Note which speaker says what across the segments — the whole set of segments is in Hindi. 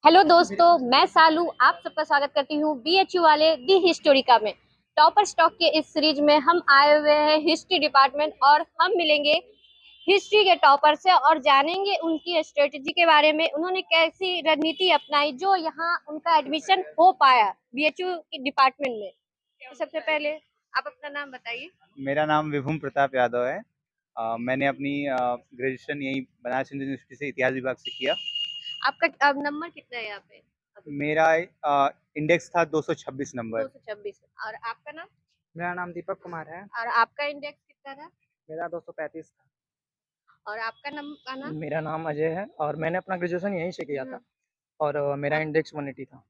Speaker 1: हेलो दोस्तों, मैं सालू आप सबका स्वागत करती हूँ बीएचयू वाले दी हिस्टोरिका में। टॉपर स्टॉक के इस सीरीज में हम आए हुए हैं हिस्ट्री डिपार्टमेंट और हम मिलेंगे हिस्ट्री के टॉपर से और जानेंगे उनकी स्ट्रेटेजी के बारे में। उन्होंने कैसी रणनीति अपनाई जो यहाँ उनका एडमिशन हो पाया बीएचयू के डिपार्टमेंट में। तो सबसे पहले आप अपना नाम बताइए।
Speaker 2: मेरा नाम विभूम प्रताप यादव है। मैंने अपनी ग्रेजुएशन यहीं बनारस हिंदू यूनिवर्सिटी से इतिहास विभाग से किया।
Speaker 1: आपका अब नंबर कितना है यहाँ पे अभी?
Speaker 2: मेरा इंडेक्स था 226 नंबर।
Speaker 1: 226। और आपका नाम?
Speaker 3: मेरा नाम दीपक कुमार है।
Speaker 1: और आपका इंडेक्स कितना था?
Speaker 3: मेरा 235 था।
Speaker 1: और आपका नाम?
Speaker 3: मेरा नाम अजय है और मैंने अपना ग्रेजुएशन यहीं से किया था और मेरा इंडेक्स 180 था।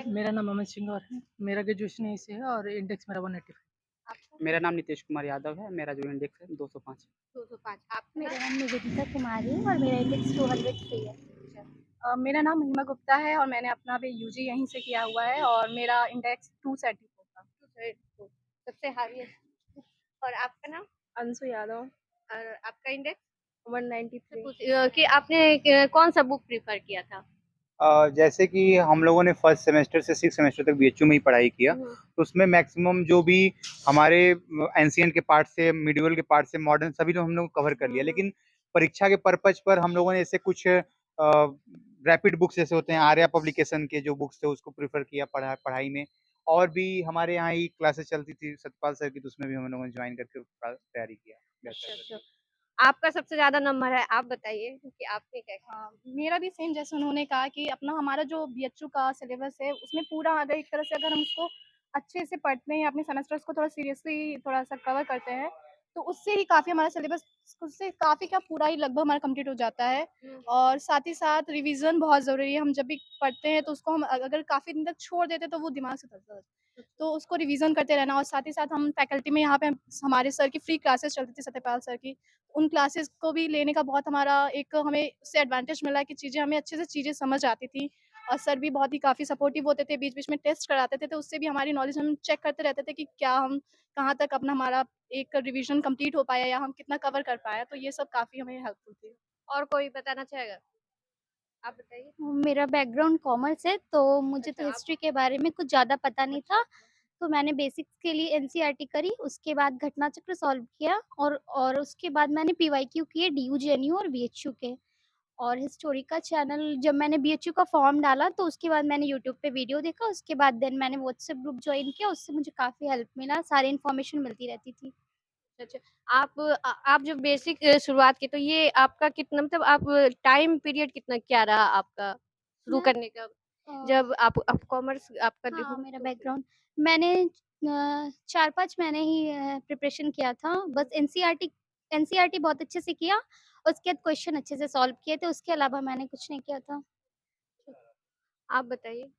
Speaker 4: मेरा नाम अमित सिंह और है। मेरा ग्रेजुएशन यहीं से है और इंडेक्स मेरा 185।
Speaker 3: मेरा नाम नितेश कुमार यादव है। मेरा जो इंडेक्स है 205।
Speaker 1: 205।
Speaker 5: मेरा नाम निवेदिता कुमारी है और मेरा इंडेक्स 203 है।
Speaker 4: मेरा नाम महिमा गुप्ता है और मैंने अपना भी यूजी यहीं से किया हुआ है और मेरा इंडेक्स 274 था।
Speaker 1: 272 सबसे हाईएस्ट। और आपका नाम?
Speaker 4: अंशु यादव।
Speaker 1: और आपका इंडेक्स?
Speaker 4: 193।
Speaker 1: कि आपने कौन सा बुक प्रिफर किया था?
Speaker 2: जैसे कि हम लोगों ने फर्स्ट सेमेस्टर से 6 सेमेस्टर तक बीएचयू में ही पढ़ाई किया, तो उसमें मैक्सिमम जो भी हमारे एंशियंट के पार्ट से, मिडिवल के पार्ट से, मॉडर्न सभी तो हम लोग कवर कर लिया। लेकिन परीक्षा के पर्पज पर हम लोगों ने ऐसे कुछ रैपिड बुक्स जैसे होते हैं, आर्या पब्लिकेशन के जो बुक्स थे उसको प्रिफर किया पढ़ाई में। और भी हमारे यहाँ ही क्लासेस चलती थी सतपाल सर की, तो उसमें भी हम लोगों ने ज्वाइन करके तैयारी किया।
Speaker 1: अच्छा, आपका सबसे ज्यादा नंबर है, आप बताइए कि आपने क्या किया?
Speaker 4: मेरा भी सेम जैसे उन्होंने कहा कि अपना हमारा जो बीएचयू का सिलेबस है उसमें पूरा अगर एक तरह से अगर हम उसको अच्छे से पढ़ते हैं, अपने सेमेस्टर्स को थोड़ा सीरियसली थोड़ा सा कवर करते हैं तो उससे ही काफ़ी हमारा सिलेबस उससे काफ़ी क्या पूरा ही लगभग हमारा कंप्लीट हो जाता है। और साथ ही साथ रिवीजन बहुत ज़रूरी है। हम जब भी पढ़ते हैं तो उसको हम अगर काफ़ी दिन तक छोड़ देते हैं तो वो दिमाग से उतर जाता है। तो उसको रिवीजन करते रहना और साथ ही साथ हम फैकल्टी में यहाँ पे हमारे सर की फ्री क्लासेस चलती थी, सत्यपाल सर की। उन क्लासेस को भी लेने का बहुत हमारा एक हमें उससे एडवांटेज मिला कि चीज़ें हमें अच्छे से चीज़ें समझ आती थी और सर भी बहुत ही काफ़ी सपोर्टिव होते थे, बीच-बीच में टेस्ट कराते थे, तो उससे भी हमारी नॉलेज हम चेक करते रहते थे कि क्या हम कहाँ तक अपना हमारा एक रिवीजन कंप्लीट हो पाया या हम कितना कवर कर पाया, तो ये सब काफ़ी हमें हेल्पफुल थी।
Speaker 1: और कोई बताना चाहेगा? आप बताइए।
Speaker 5: मेरा बैकग्राउंड कॉमर्स है तो मुझे तो
Speaker 1: अच्छा,
Speaker 5: हिस्ट्री के बारे में कुछ ज़्यादा पता नहीं
Speaker 1: अच्छा,
Speaker 5: था। तो मैंने बेसिक्स के लिए एनसीईआरटी करी, उसके बाद घटना चक्र सॉल्व किया और उसके बाद मैंने पीवाईक्यू किए डीयू, जेएनयू और बीएचयू के। और हिस्टोरिका चैनल जब मैंने बीएचयू का फॉर्म डाला तो उसके बाद मैंने यूट्यूब पे वीडियो देखा, उसके बाद देन मैंने व्हाट्सएप ग्रुप जॉइन किया, उससे मुझे काफ़ी हेल्प मिला, सारी इन्फॉर्मेशन मिलती रहती थी।
Speaker 1: अच्छा। आप जब बेसिक शुरुआत की तो ये आपका कितना मतलब आप टाइम पीरियड कितना क्या रहा आपका शुरू
Speaker 5: मैं
Speaker 1: करने का?
Speaker 5: अ,
Speaker 1: जब आप कॉमर्स आपका
Speaker 5: हाँ,
Speaker 1: देखो
Speaker 5: मेरा
Speaker 1: तो
Speaker 5: बैकग्राउंड मैंने 4-5 महीने ही प्रिपरेशन किया था। बस एनसीईआरटी बहुत अच्छे से किया, उसके बाद क्वेश्चन अच्छे से सॉल्व किए थे, उसके अलावा मैंने कुछ नहीं किया था।
Speaker 1: आप बताइए।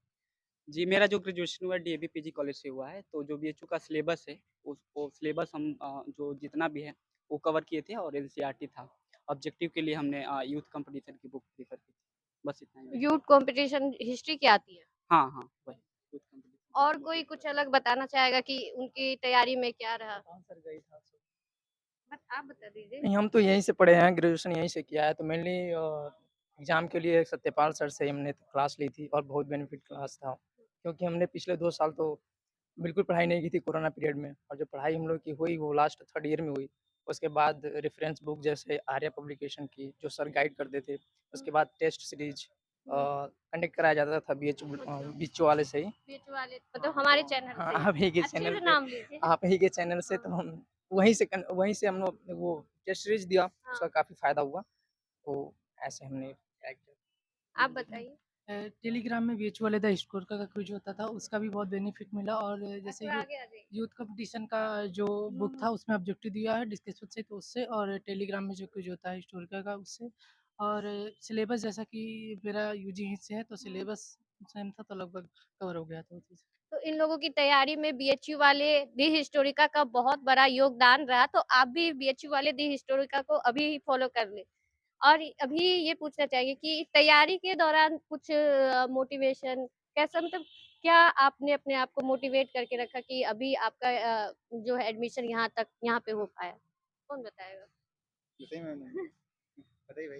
Speaker 3: जी, मेरा जो ग्रेजुएशन हुआ है डीएवी पीजी कॉलेज से हुआ है, तो जो बीएचयू का सिलेबस है उसको सिलेबस हम जो जितना भी है वो कवर किए थे और एनसीईआरटी था। ऑब्जेक्टिव के लिए हमने यूथ कंपटीशन की बुक प्रेफ़र की थी। बस इतना ही।
Speaker 1: यूथ कंपटीशन हिस्ट्री की आती है।
Speaker 3: हाँ, हाँ, वही यूथ
Speaker 1: और
Speaker 3: कंपटीशन।
Speaker 1: कोई कुछ अलग बताना चाहेगा कि उनकी तैयारी में क्या रहा? आप बता दीजिए।
Speaker 4: नहीं, हम तो यहीं से पढ़े हैं, ग्रेजुएशन यहीं से किया है, तो मेनली एग्ज़ाम के लिए सत्यपाल सर से हमने क्लास ली थी और बहुत बेनिफिट क्लास था। क्योंकि हमने पिछले 2 साल तो बिल्कुल पढ़ाई नहीं की थी कोरोना पीरियड में और जो पढ़ाई हम लोग की हुई वो लास्ट 3rd ईयर में हुई। उसके बाद रेफ़रेंस बुक जैसे आर्या पब्लिकेशन की जो सर गाइड करते थे, उसके बाद टेस्ट सीरीज़ कंडक्ट कराया जाता था बीएचयू वाले से ही।
Speaker 1: बीच वाले मतलब हमारे चैनल
Speaker 4: हाँ,
Speaker 1: से।
Speaker 4: आप ही के
Speaker 1: अच्छे
Speaker 4: चैनल
Speaker 1: से
Speaker 4: पे
Speaker 1: नाम लीजिए।
Speaker 4: आप ही के चैनल से
Speaker 1: हाँ,
Speaker 4: तो हम वहीं से हम लोग वो टेस्ट सीरीज़ दिया,
Speaker 1: हाँ।
Speaker 4: उसका काफ़ी फ़ायदा हुआ। तो ऐसे हमने क्रैक
Speaker 1: आप
Speaker 4: किया।
Speaker 1: बताइए।
Speaker 4: टेलीग्राम में बीएचयू वाले द स्कोर का क्विज होता था, उसका भी बहुत बेनिफिट मिला और जैसे
Speaker 1: थोड़ा आगे आ जाइए।
Speaker 4: यूथ कंपटीशन का जो बुक था उसमें ऑब्जेक्टिव दिया है डिस्कशन से तो उससे और टेलीग्राम में जो क्विज होता है हिस्टोरिका का उससे और सिलेबस जैसा कि मेरा यूजी से है तो सिलेबस सेम था तो लगभग कवर हो गया था वो चीज़।
Speaker 1: तो इन लोगों की तैयारी में बीएचयू वाले दी हिस्टोरिका का बहुत बड़ा योगदान रहा, तो आप भी बीएचयू वाले दी हिस्टोरिका को अभी फॉलो कर लें। और अभी ये पूछना चाहिए कि तैयारी के दौरान कुछ मोटिवेशन कैसा मतलब क्या आपने अपने आप को मोटिवेट करके रखा कि अभी आपका जो है एडमिशन यहाँ पे हो पाया? कौन बताएगा?
Speaker 2: बताइए मैम, बताइए भाई।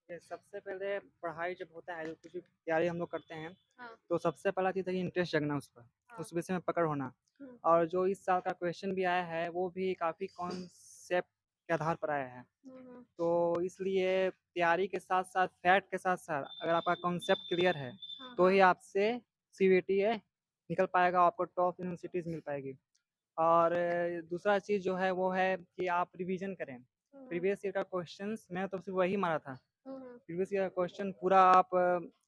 Speaker 6: ये सबसे पहले पढ़ाई जब होता है, कुछ भी तैयारी हम लोग करते हैं,
Speaker 1: हाँ।
Speaker 6: तो सबसे पहला चीज़ है कि इंटरेस्ट जगना उस पर,
Speaker 1: हाँ।
Speaker 6: उस विषय में पकड़ होना।
Speaker 1: हुँ।
Speaker 6: और जो इस साल का क्वेश्चन भी आया है, वो भी काफ़ी कॉन्सेप्ट के आधार पर आया है।
Speaker 1: हुँ, हुँ।
Speaker 6: तो इसलिए तैयारी के साथ-साथ, फैक्ट के साथ-साथ अगर आपका कॉन्सेप्ट क्लियर है,
Speaker 1: हाँ,
Speaker 6: तो ही
Speaker 1: हाँ।
Speaker 6: आपसे सीयूईटी निकल पाएगा, आपको टॉप यूनिवर्सिटीज़ मिल पाएगी। और दूसरा चीज़ जो है वो है कि आप रिवीजन करें।
Speaker 1: हुँ, हुँ।
Speaker 6: प्रीवियस ईयर का क्वेश्चंस मैंने तो सिर्फ वही मारा था।
Speaker 1: हुँ, हुँ।
Speaker 6: प्रीवियस ईयर का क्वेश्चन पूरा आप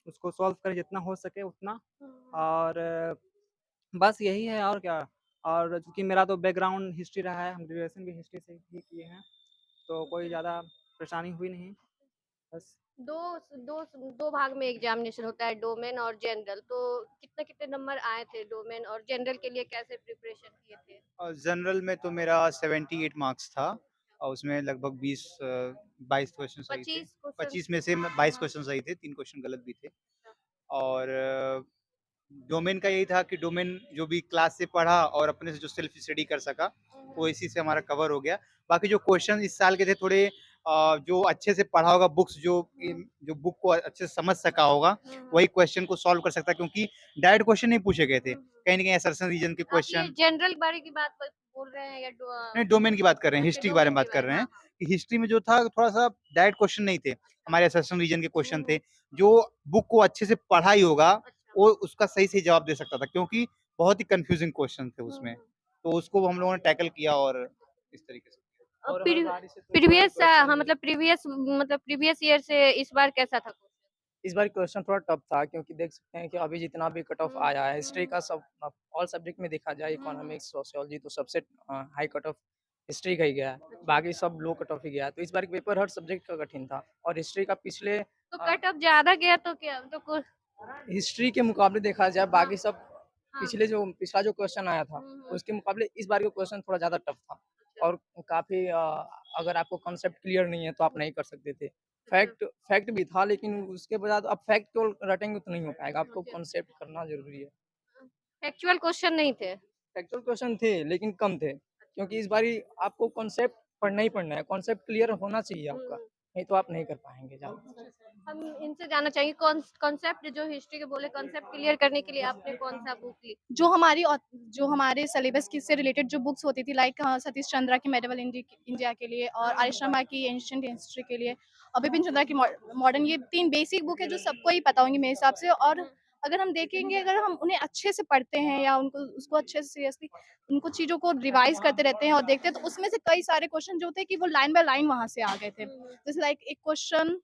Speaker 6: उसको सॉल्व करें जितना हो सके उतना।
Speaker 1: हुँ, हुँ।
Speaker 6: और बस यही है और क्या। और चूँकि मेरा तो बैकग्राउंड हिस्ट्री रहा है, हम ग्रेजुएशन भी हिस्ट्री से ही किए हैं, तो कोई ज़्यादा परेशानी हुई नहीं। बस
Speaker 1: दो दो दो भाग में एग्जामिनेशन होता है, डोमेन और जनरल। तो कितने-कितने नंबर आए थे डोमेन और जनरल के लिए कैसे प्रिपरेशन किए थे?
Speaker 2: और जनरल में तो मेरा 78 मार्क्स था और उसमें लगभग 22 क्वेश्चन सही थे।
Speaker 1: 25 क्वेश्चन
Speaker 2: 25 में से 22
Speaker 1: हाँ।
Speaker 2: क्वेश्चन सही थे, 3 क्वेश्चन गलत भी थे। और डोमेन का यही था कि डोमेन जो भी क्लास से पढ़ा और अपने से जो सेल्फ स्टडी कर सका, वो इसी से हमारा कवर हो गया। बाकी जो क्वेश्चन इस साल के थे थोड़े जो अच्छे से पढ़ा होगा बुक्स जो बुक को अच्छे से समझ सका होगा, वही क्वेश्चन को सॉल्व कर सकता है क्योंकि डायरेक्ट क्वेश्चन नहीं पूछे गए थे। कहीं न कहीं असर्शन रीजन के
Speaker 1: आप ये
Speaker 2: क्वेश्चन
Speaker 1: जनरल के बारे की बात बोल रहे हैं या
Speaker 2: नहीं डोमेन की बात कर रहे हैं,
Speaker 1: अच्छा
Speaker 2: हिस्ट्री के बारे में
Speaker 1: डोमेन
Speaker 2: बात
Speaker 1: के
Speaker 2: कर
Speaker 1: बारे
Speaker 2: रहे
Speaker 1: हाँ,
Speaker 2: हैं
Speaker 1: हाँ।
Speaker 2: कि हिस्ट्री में जो था थोड़ा-सा डायरेक्ट क्वेश्चन नहीं थे, हमारे असर्शन रीजन के क्वेश्चन थे। जो बुक को अच्छे से पढ़ा ही होगा,
Speaker 1: अच्छा।
Speaker 2: वो उसका सही-सही जवाब दे सकता था क्योंकि बहुत ही कन्फ्यूजिंग क्वेश्चन थे
Speaker 1: हुँ,
Speaker 2: उसमें।
Speaker 1: हुँ।
Speaker 2: तो उसको हम लोगों ने टैकल किया और इस तरीके से किया।
Speaker 6: और हर
Speaker 1: प्री
Speaker 6: बारी से तो इस बार
Speaker 1: प्रीवियस
Speaker 6: क्वेश्चन
Speaker 1: हाँ, मतलब प्रीवियस ईयर से इस बार कैसा था क्वेश्चन?
Speaker 6: इस बार क्वेश्चन थोड़ा टफ था, क्योंकि देख सकते हैं कि अभी जितना भी कट ऑफ
Speaker 1: हुँ,
Speaker 6: आया है हिस्ट्री
Speaker 1: हुँ।
Speaker 6: का, सब ऑल सब्जेक्ट में देखा जाए,
Speaker 1: हुँ, हुँ।
Speaker 6: इकोनॉमिक्स, सोशियोलॉजी, तो सबसे हाई कट ऑफ हिस्ट्री का ही गया है। बाकी सब लो कट ऑफ ही गया है। तो इस बार के पेपर हर सब्जेक्ट का कठिन था। और हिस्ट्री का पिछले
Speaker 1: तो कट ऑफ ज़्यादा गया तो क्या तो कुछ
Speaker 6: हिस्ट्री के मुकाबले देखा जाए,
Speaker 1: हाँ,
Speaker 6: बाकी सब
Speaker 1: हाँ।
Speaker 6: पिछला जो क्वेश्चन आया था,
Speaker 1: हुँ, हुँ।
Speaker 6: उसके मुकाबले इस बार का क्वेश्चन थोड़ा ज़्यादा टफ था। और काफ़ी अगर आपको कॉन्सेप्ट क्लियर नहीं है तो आप नहीं कर सकते थे।
Speaker 1: अच्छा,
Speaker 6: फैक्ट भी था, लेकिन उसके बाद आप फैक्ट केवल रटेंगे तो नहीं हो पाएगा, आपको
Speaker 1: अच्छा।
Speaker 6: कॉन्सेप्ट करना ज़रूरी है।
Speaker 1: फैक्चुअल क्वेश्चन नहीं थे।
Speaker 6: फैक्चुअल क्वेश्चन थे, लेकिन कम थे, क्योंकि इस बारी आपको कॉन्सेप्ट पढ़ना ही पढ़ना है, कॉन्सेप्ट क्लियर होना चाहिए
Speaker 1: हुँ,
Speaker 6: आपका,
Speaker 1: हुँ।
Speaker 6: नहीं तो आप नहीं कर पाएँगे ज़्यादा।
Speaker 1: हम इनसे जानना चाहेंगे कॉन्सेप्ट जो हिस्ट्री के बोले कॉन्सेप्ट क्लियर करने के लिए आपने कौन-सा बुक ली?
Speaker 4: जो हमारे सिलेबस की से रिलेटेड जो बुक्स होती थी, लाइक सतीश चंद्रा की मेडिवल इंडिया के लिए, और आरिश शर्मा की एंशिएंट हिस्ट्री के लिए, और बिपिन चंद्रा की मॉडर्न, ये 3 बेसिक बुक है जो सबको ही पता होंगी मेरे हिसाब से। और अगर हम देखेंगे, अगर हम उन्हें अच्छे से पढ़ते हैं या उनको उसको अच्छे से सीरियसली उनको चीज़ों को रिवाइज़ करते रहते हैं और देखते हैं, तो उसमें से कई सारे क्वेश्चन जो थे कि वो लाइन बाय लाइन वहाँ से आ गए थे। जैसे लाइक एक क्वेश्चन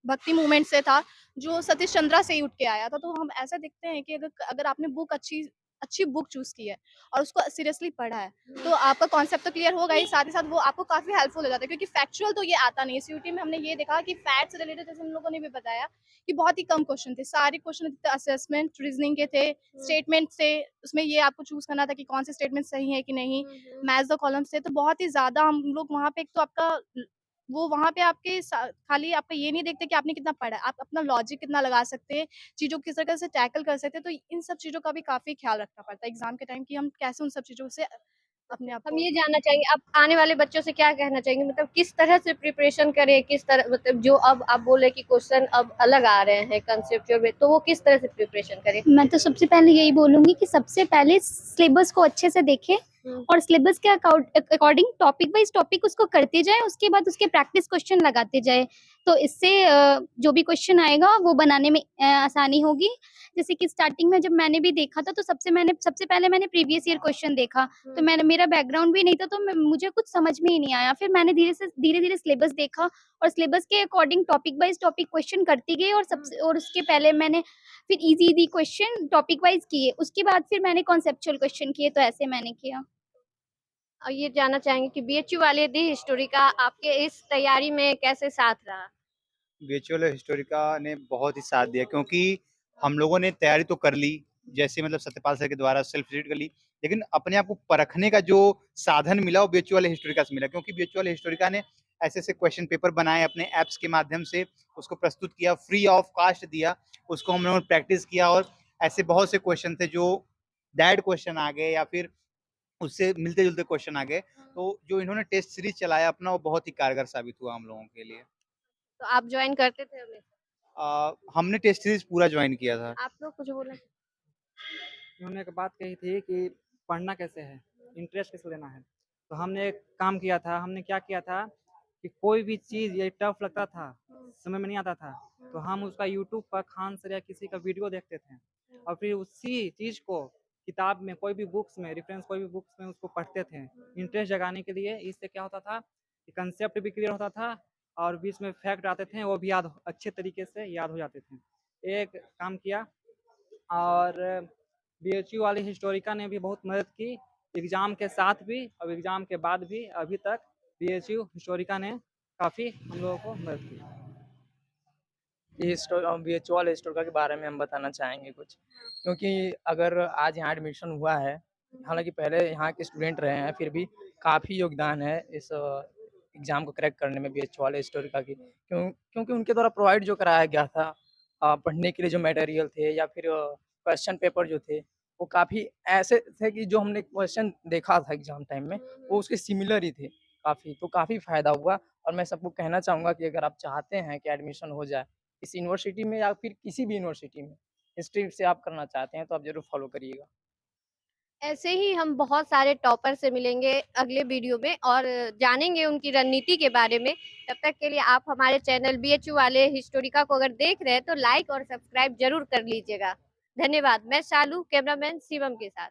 Speaker 4: भक्ति मूवमेंट से था, जो सतीश चंद्रा से ही उठ के आया था। तो हम ऐसा देखते हैं कि अगर अगर आपने अच्छी अच्छी बुक चूज़ की है और उसको सीरियसली पढ़ा है, तो आपका कॉन्सेप्ट तो क्लियर होगा ही, साथ ही साथ वो आपको काफ़ी हेल्पफुल हो जाता है, क्योंकि फैक्चुअल तो ये आता नहीं है। सीयूईटी में हमने ये देखा कि फैक्ट से रिलेटेड, जैसे हम लोगों ने भी बताया, कि बहुत ही कम क्वेश्चन थे। सारे क्वेश्चन असेसमेंट, रीज़निंग के थे, स्टेटमेंट से, उसमें ये आपको चूज़ करना था कि कौन से स्टेटमेंट सही है कि नहीं, मैच द कॉलम्स थे। तो बहुत ही ज़्यादा हम लोग वहाँ पे, एक तो आपका वो वहाँ पे आपके खाली आपका ये नहीं देखते कि आपने कितना पढ़ा है, आप अपना लॉजिक कितना लगा सकते हैं, चीज़ों को किस तरह से टैकल कर सकते हैं। तो इन सब चीज़ों का भी काफ़ी ख्याल रखना पड़ता है एग्ज़ाम के टाइम, कि हम कैसे उन सब चीज़ों से अपने आप
Speaker 1: हम
Speaker 4: को
Speaker 1: ये जानना चाहेंगे आप आने वाले बच्चों से क्या कहना चाहेंगे? मतलब किस तरह से प्रिपरेशन करें? किस तरह मतलब जो अब आप बोले कि क्वेश्चन अब अलग आ रहे हैं कंसेप्चुअल में, तो वो किस तरह से प्रिपरेशन करें?
Speaker 5: मैं तो सबसे पहले यही बोलूँगी कि सबसे पहले सिलेबस को अच्छे से देखें और सिलेबस के अकॉर्डिंग टॉपिक वाइज़ टॉपिक उसको करते जाएँ, उसके बाद उसके प्रैक्टिस क्वेश्चन लगाते जाएँ। तो इससे जो भी क्वेश्चन आएगा वो बनाने में आसानी होगी। जैसे कि स्टार्टिंग में जब मैंने भी देखा था, तो सबसे पहले मैंने प्रीवियस ईयर क्वेश्चन देखा, तो मेरा बैकग्राउंड भी नहीं था, तो मुझे कुछ समझ में ही नहीं आया। फिर मैंने धीरे-धीरे सिलेबस देखा और सिलेबस के according topic wise topic question करती गई, और उसके पहले मैंने फिर ईज़ी क्वेश्चन टॉपिक वाइज़ किए, उसके बाद फिर मैंने कॉन्सेप्चुअल क्वेश्चन किए, तो ऐसे मैंने किया।
Speaker 1: और ये जानना चाहेंगे कि बीएचयू वाले दी हिस्टोरी का आपके इस तैयारी में कैसे साथ रहा?
Speaker 2: वर्चुअल हिस्टोरिका ने बहुत ही साथ दिया क्योंकि हम लोगों ने तैयारी तो कर ली, जैसे मतलब सत्यपाल सर के द्वारा सेल्फ रीड कर ली, लेकिन अपने आप को परखने का जो साधन मिला वो वर्चुअल हिस्टोरिका से मिला क्योंकि वर्चुअल हिस्टोरिका ने ऐसे-ऐसे क्वेश्चन पेपर बनाए अपने ऐप्स के माध्यम से, उसको प्रस्तुत किया, फ्री ऑफ कॉस्ट दिया, उसको हम लोगों ने प्रैक्टिस किया और ऐसे बहुत से क्वेश्चन थे जो डायरेक्ट क्वेश्चन आ गए या फिर उससे मिलते-जुलते क्वेश्चन आ गए। तो जो इन्होंने टेस्ट सीरीज़ चलाया अपना वो बहुत ही कारगर साबित हुआ हम लोगों के लिए।
Speaker 1: तो आप ज्वाइन करते थे हमेशा?
Speaker 2: हमने टेस्ट सीरीज पूरा ज्वाइन किया था।
Speaker 1: आप लोग कुछ बोलना
Speaker 6: उन्होंने एक बात कही थी कि पढ़ना कैसे है, इंटरेस्ट कैसे लेना है। तो हमने एक काम किया था, हमने क्या किया था कि कोई भी चीज़ ये टफ लगता था, समझ में नहीं आता था, तो हम उसका यूट्यूब पर खान सर या किसी का वीडियो देखते थे और फिर उसी चीज़ को किताब में कोई भी बुक्स में रेफरेंस कोई भी बुक्स में उसको पढ़ते थे इंटरेस्ट जगाने के लिए। इससे क्या होता था कि कंसेप्ट भी क्लियर होता था और बीच में फैक्ट आते थे वो भी अच्छे तरीके से याद हो जाते थे। एक काम किया और बीएचयू वाली हिस्टोरिका ने भी बहुत मदद की एग्ज़ाम के साथ भी और एग्ज़ाम के बाद भी। अभी तक बीएचयू हिस्टोरिका ने काफ़ी हम लोगों को मदद की।
Speaker 7: बीएचयू वाले हिस्टोरिका के बारे में हम बताना चाहेंगे कुछ, क्योंकि अगर आज यहाँ एडमिशन हुआ है, हालांकि पहले यहाँ के स्टूडेंट रहे हैं, फिर भी काफ़ी योगदान है इस एग्ज़ाम को क्रैक करने में बीएचयू वाले हिस्टोरिका की, क्योंकि उनके द्वारा प्रोवाइड जो कराया गया था पढ़ने के लिए जो मटेरियल थे या फिर क्वेश्चन पेपर जो थे वो काफ़ी ऐसे थे कि जो हमने क्वेश्चन देखा था एग्ज़ाम टाइम में वो उसके सिमिलर ही थे काफ़ी, तो काफ़ी फ़ायदा हुआ। और मैं सबको कहना चाहूँगा कि अगर आप चाहते हैं कि एडमिशन हो जाए इस यूनिवर्सिटी में या फिर किसी भी यूनिवर्सिटी में, हिस्ट्री से आप करना चाहते हैं तो आप ज़रूर फॉलो करिएगा।
Speaker 1: ऐसे ही हम बहुत सारे टॉपर से मिलेंगे अगले वीडियो में और जानेंगे उनकी रणनीति के बारे में। तब तक के लिए आप हमारे चैनल बीएचयू वाले हिस्टोरिका को अगर देख रहे हैं तो लाइक और सब्सक्राइब जरूर कर लीजिएगा। धन्यवाद। मैं शालू, कैमरामैन शिवम के साथ।